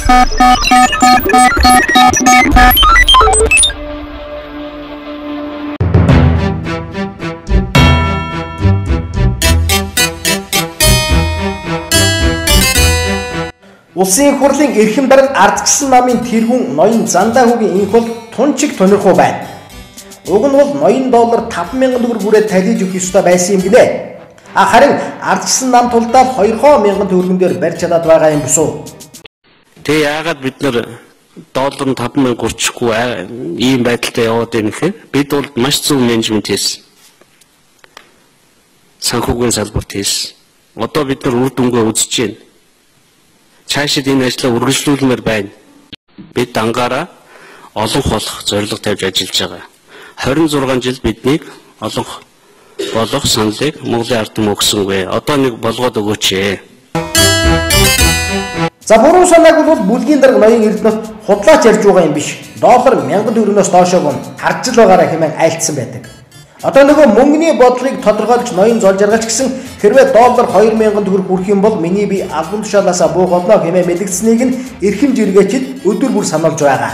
Улсын их хурлын эрхэм дарга ардчсан намын тэргүүн ноён Зандаа хүүгийн инх бол тунчиг тонирхуу байна. Уг нь бол ноён доллар 5,000 төгрөг хүрээд талиж өгөх ёстой байсан юм ginэ. Харин ардчсан нам тулдаад 2,000 төгрөгөн дээр барьж чадаад байгаа юм биш үү? Тэг яагаад бид нар доллар нь 5,000 хүрчихгүй ийм байдалтай яваад байна гэхээр бид бол маш зөв менежмент хийсэн. Санхүүгийн салбарт хийсэн. Одоо бид нар үр дүнгээ үзэж байна. Цаашид энэ ажлаа үргэлжлүүлмээр байна. Бид ангаараа олонх болох зорилго тавьж ажиллаж байгаа. 26 жил биднийг олонх болох саналыг Монголын ард түмэн өгсөнгүй. Одоо нэг болгоод өгөөч ээ. За буруу санааг бол бүлгийн дарга ноён Эрдэнэт худлаач ярьж байгаа юм биш. Доллар 1000 төгрөгнөөс доошоог нь харж л байгаараа хэмээн айлтсан байдаг. Одоо нөгөө мөнгөний бодлогыг тодорхойлж ноён зол жаргалч гэсэн хэрвээ доллар 2,000 төгрөг хүрэх юм бол миний бие албан тушаалаасаа буух болно хэмээн мэдгдсэнийг нь эрхэм жиргээчид өдөр бүр сануулж байгаа.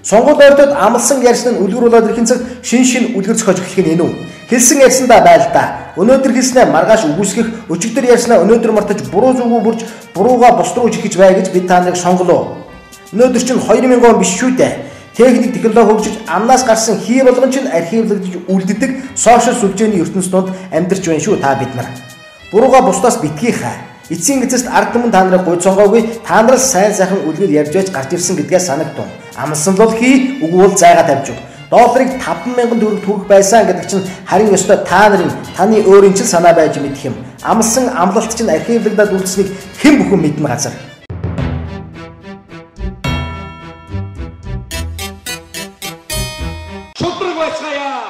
Сонгуульд ойртод амлсан ярьсан нь үлгэр болоод ирэх цаг шин үлгэр зохиож эхлэх нь энэ үү? Хэлсэн ярьсандаа байл та. Өнөөдөр хэлснээр маргааш үгүйсгэх, өчигдөр ярьснаа өнөөдөр мартаж буруу зүгүү бүрж бурууга бус руу жихэж бай гэж бид та нарыг сонголоо. Өнөөдөр чинь 2000 он биш шүү дээ. Техник технологи хөгжиж амнаас гарсан хий болгон чинь архивлагдж үлддэг сошиал сүлжээний ертөнцийн донд амьдарч байна шүү та бид нар. Бурууга бусдаас битгий хаа. Эцсийн эцэст ард түмэн та нарыг гуйд сонгоогүй та нараас сайн сайхан үлгэр ярьж байж гарч ирсэн гэдгээ санагдав. Амлсан бол хий, үгүй бол зайгаа тавьж өг. Долларыг 5,000 төгрөг түргэх байсан гэдэг чинь харин ёстой та нарын таны өөрийн ч санаа байж мэдэх юм. Амлсан амлалт чинь архивлагдаад үлдсэнийг хэн бүхэн мэднэ газар. Шудраг байцгаая.